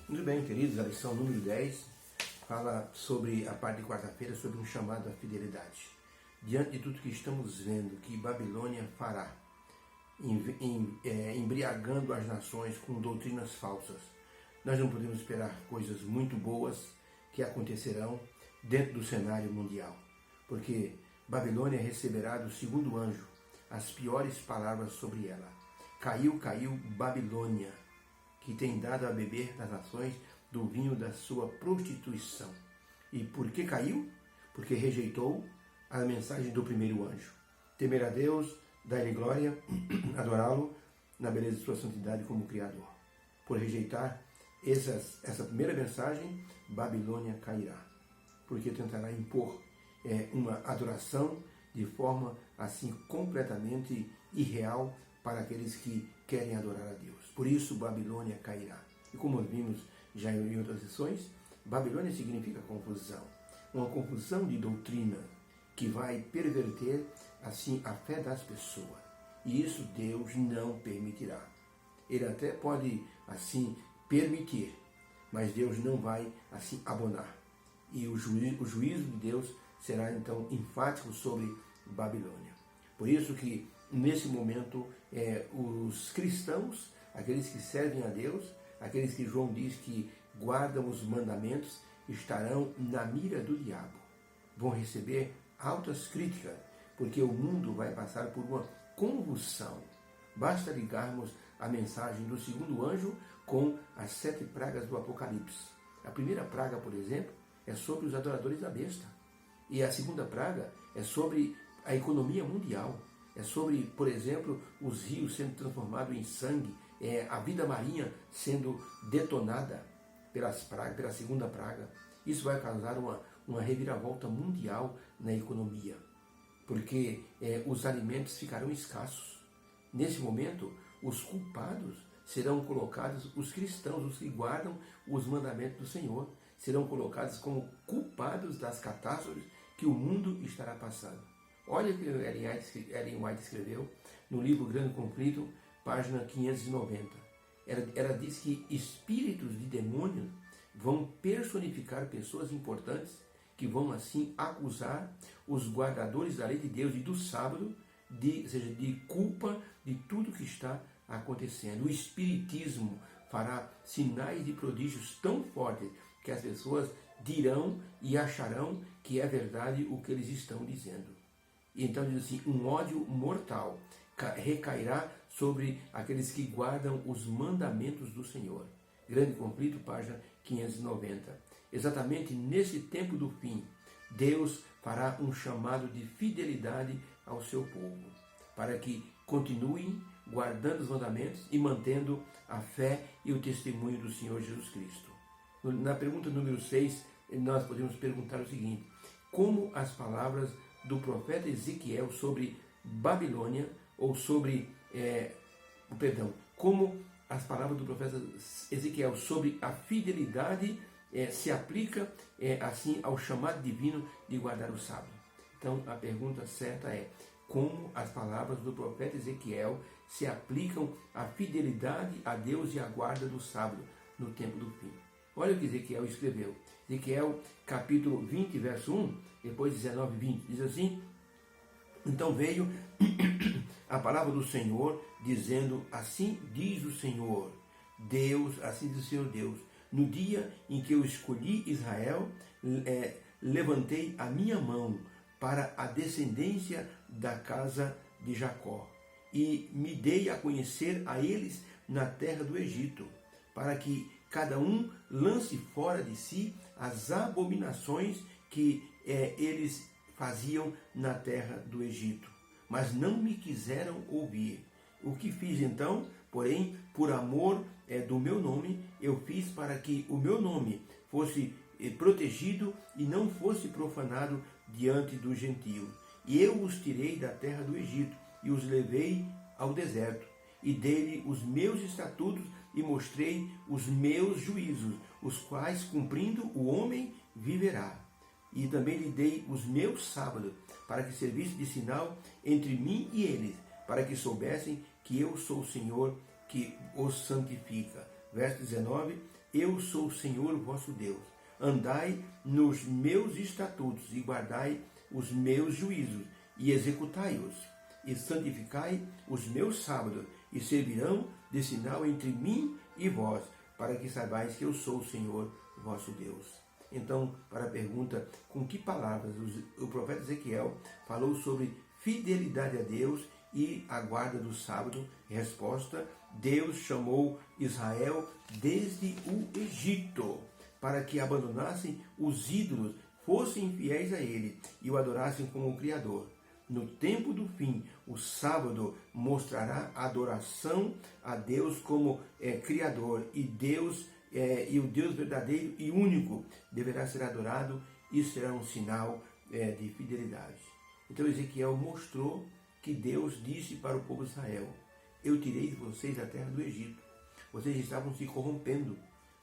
Muito bem, queridos, a lição número 10 fala sobre a parte de quarta-feira, sobre um chamado à fidelidade. Diante de tudo que estamos vendo que Babilônia fará, embriagando as nações com doutrinas falsas, nós não podemos esperar coisas muito boas que acontecerão dentro do cenário mundial, porque Babilônia receberá do segundo anjo as piores palavras sobre ela. Caiu, caiu Babilônia, que tem dado a beber das nações do vinho da sua prostituição. E por que caiu? Porque rejeitou a mensagem do primeiro anjo. Temer a Deus, dar-lhe glória, adorá-lo na beleza de sua santidade como Criador. Por rejeitar essa primeira mensagem, Babilônia cairá, porque tentará impor uma adoração de forma assim completamente irreal para aqueles que querem adorar a Deus. Por isso Babilônia cairá. E como vimos já em outras lições, Babilônia significa confusão. Uma confusão de doutrina que vai perverter assim a fé das pessoas. E isso Deus não permitirá. Ele até pode assim permitir, mas Deus não vai assim abonar. E o juízo de Deus será então enfático sobre Babilônia. Por isso que nesse momento os cristãos, aqueles que servem a Deus, aqueles que João diz que guardam os mandamentos, estarão na mira do diabo. Vão receber altas críticas, porque o mundo vai passar por uma convulsão. Basta ligarmos a mensagem do segundo anjo com as 7 pragas do Apocalipse. A primeira praga, por exemplo, é sobre os adoradores da besta. E a segunda praga é sobre a economia mundial. É sobre, por exemplo, os rios sendo transformados em sangue, a vida marinha sendo detonada pela segunda praga. Isso vai causar uma reviravolta mundial na economia, porque os alimentos ficarão escassos. Nesse momento, os culpados serão colocados, os cristãos, os que guardam os mandamentos do Senhor, serão colocados como culpados das catástrofes que o mundo estará passando. Olha o que Ellen White escreveu no livro Grande Conflito, página 590. Ela diz que espíritos de demônio vão personificar pessoas importantes que vão assim acusar os guardadores da lei de Deus e do sábado, de culpa de tudo que está acontecendo. O espiritismo fará sinais de prodígios tão fortes que as pessoas dirão e acharão que é verdade o que eles estão dizendo. Então diz assim, um ódio mortal recairá sobre aqueles que guardam os mandamentos do Senhor. Grande Conflito, página 590. Exatamente nesse tempo do fim, Deus fará um chamado de fidelidade ao seu povo, para que continuem guardando os mandamentos e mantendo a fé e o testemunho do Senhor Jesus Cristo. Na pergunta número 6, nós podemos perguntar o seguinte: como as palavras do profeta Ezequiel sobre Babilônia, ou sobre, como as palavras do profeta Ezequiel sobre a fidelidade se aplica assim ao chamado divino de guardar o sábado. Então a pergunta certa é: como as palavras do profeta Ezequiel se aplicam à fidelidade a Deus e à guarda do sábado no tempo do fim? Olha o que Ezequiel escreveu. Ezequiel capítulo 20, verso 1, depois 19 e 20, diz assim: então veio a palavra do Senhor, dizendo, assim diz o Senhor Deus, assim diz o Senhor Deus, no dia em que eu escolhi Israel, levantei a minha mão para a descendência da casa de Jacó, e me dei a conhecer a eles na terra do Egito, para que cada um lance fora de si as abominações que eles faziam na terra do Egito. Mas não me quiseram ouvir. O que fiz então? Porém, por amor do meu nome, eu fiz para que o meu nome fosse protegido e não fosse profanado diante dos gentios. E eu os tirei da terra do Egito e os levei ao deserto, e dei-lhe os meus estatutos e mostrei os meus juízos, os quais, cumprindo, o homem viverá. E também lhe dei os meus sábados, para que servisse de sinal entre mim e eles, para que soubessem que eu sou o Senhor que os santifica. Verso 19, eu sou o Senhor vosso Deus. Andai nos meus estatutos e guardai os meus juízos e executai-os. E santificai os meus sábados e servirão de sinal entre mim e vós, para que saibais que eu sou o Senhor vosso Deus. Então, para a pergunta, com que palavras o profeta Ezequiel falou sobre fidelidade a Deus e a guarda do sábado? Resposta: Deus chamou Israel desde o Egito para que abandonassem os ídolos, fossem fiéis a Ele e o adorassem como o Criador. No tempo do fim, o sábado mostrará a adoração a Deus como Criador e o Deus verdadeiro e único deverá ser adorado e será um sinal de fidelidade. Então Ezequiel mostrou que Deus disse para o povo de Israel: eu tirei de vocês da terra do Egito. Vocês estavam se corrompendo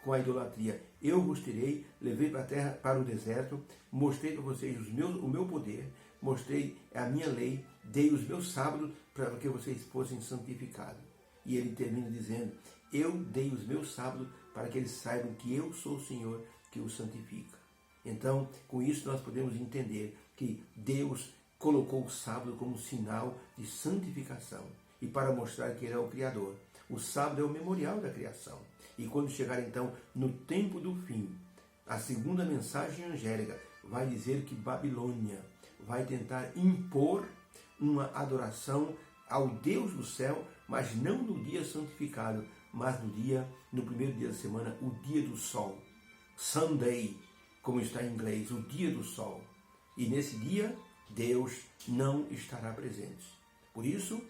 com a idolatria. Eu vos tirei, levei para a terra, para o deserto, mostrei para vocês o meu poder, mostrei a minha lei, dei os meus sábados para que vocês fossem santificados. E ele termina dizendo: eu dei os meus sábados para que eles saibam que eu sou o Senhor que os santifica. Então, com isso nós podemos entender que Deus colocou o sábado como sinal de santificação e para mostrar que Ele é o Criador. O sábado é o memorial da criação. E quando chegar então no tempo do fim, a segunda mensagem angélica vai dizer que Babilônia vai tentar impor uma adoração ao Deus do céu, mas não no dia santificado, mas no primeiro dia da semana, o dia do sol. Sunday, como está em inglês, o dia do sol. E nesse dia, Deus não estará presente. Por isso,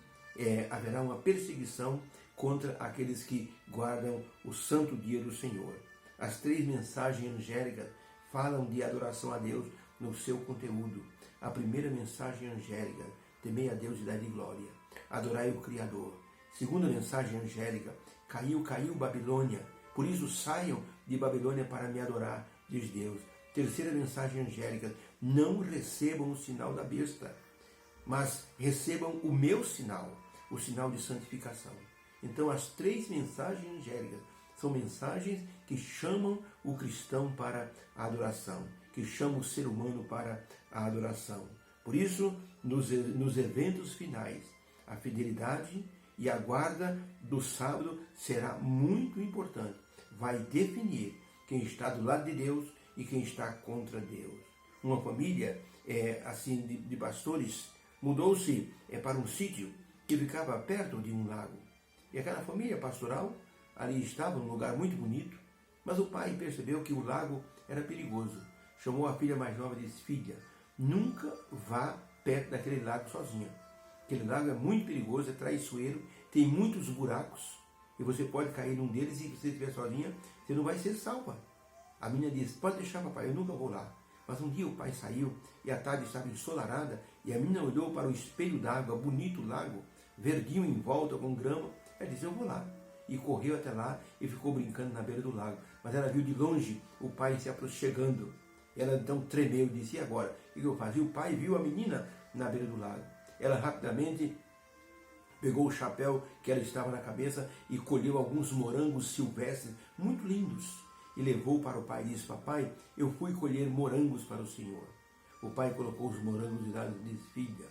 haverá uma perseguição contra aqueles que guardam o santo dia do Senhor. As três mensagens angélicas falam de adoração a Deus no seu conteúdo. A primeira mensagem angélica: temei a Deus e dai-lhe glória. Adorai o Criador. Segunda mensagem angélica: caiu Babilônia. Por isso saiam de Babilônia para me adorar, diz Deus. Terceira mensagem angélica: não recebam o sinal da besta, mas recebam o meu sinal, o sinal de santificação. Então as três mensagens angélicas são mensagens que chamam o cristão para a adoração, que chamam o ser humano para a adoração. Por isso, nos eventos finais, a fidelidade e a guarda do sábado será muito importante. Vai definir quem está do lado de Deus e quem está contra Deus. Uma família assim de pastores mudou-se para um sítio que ficava perto de um lago. E aquela família pastoral ali estava num lugar muito bonito, mas o pai percebeu que o lago era perigoso. Chamou a filha mais nova e disse: filha, nunca vá perto daquele lago sozinha. Aquele lago é muito perigoso, é traiçoeiro, tem muitos buracos e você pode cair num deles e se você estiver sozinha, você não vai ser salva. A menina disse: pode deixar, papai, eu nunca vou lá. Mas um dia o pai saiu e a tarde estava ensolarada e a menina olhou para o espelho d'água, bonito lago, verdinho em volta com grama. Ela disse: eu vou lá. E correu até lá e ficou brincando na beira do lago. Mas ela viu de longe o pai se aproximando. Ela então tremeu e disse: e agora? O que eu fazia? O pai viu a menina na beira do lago. Ela rapidamente pegou o chapéu que ela estava na cabeça e colheu alguns morangos silvestres muito lindos. E levou para o pai e disse: papai, eu fui colher morangos para o senhor. O pai colocou os morangos de lado e disse: filha,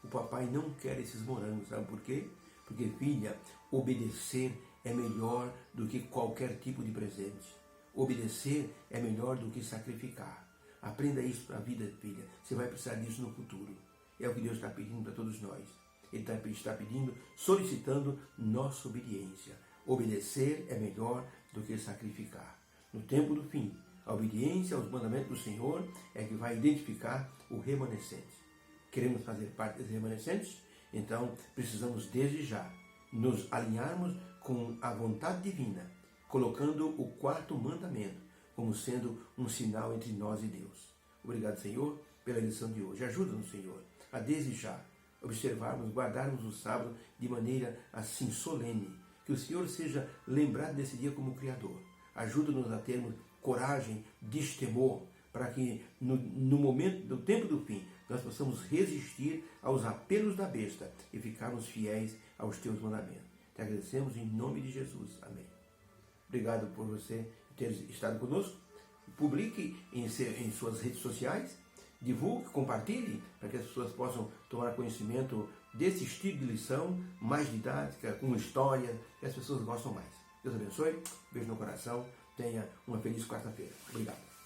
o papai não quer esses morangos. Sabe por quê? Porque, filha, obedecer é melhor do que qualquer tipo de presente. Obedecer é melhor do que sacrificar. Aprenda isso para a vida, filha. Você vai precisar disso no futuro. É o que Deus está pedindo para todos nós. Ele está pedindo, solicitando nossa obediência. Obedecer é melhor do que sacrificar. No tempo do fim, a obediência aos mandamentos do Senhor é que vai identificar o remanescente. Queremos fazer parte desses remanescentes? Então, precisamos desde já nos alinharmos com a vontade divina, colocando o quarto mandamento como sendo um sinal entre nós e Deus. Obrigado, Senhor, pela lição de hoje. Ajuda-nos, Senhor, a desde já observarmos, guardarmos o sábado de maneira assim solene. Que o Senhor seja lembrado desse dia como Criador. Ajuda-nos a termos coragem, destemor, para que no momento do tempo do fim nós possamos resistir aos apelos da besta e ficarmos fiéis aos teus mandamentos. Te agradecemos em nome de Jesus. Amém. Obrigado por você ter estado conosco. Publique em suas redes sociais, divulgue, compartilhe, para que as pessoas possam tomar conhecimento desse estilo de lição, mais didática, com história, que as pessoas gostam mais. Deus abençoe, beijo no coração, tenha uma feliz quarta-feira. Obrigado.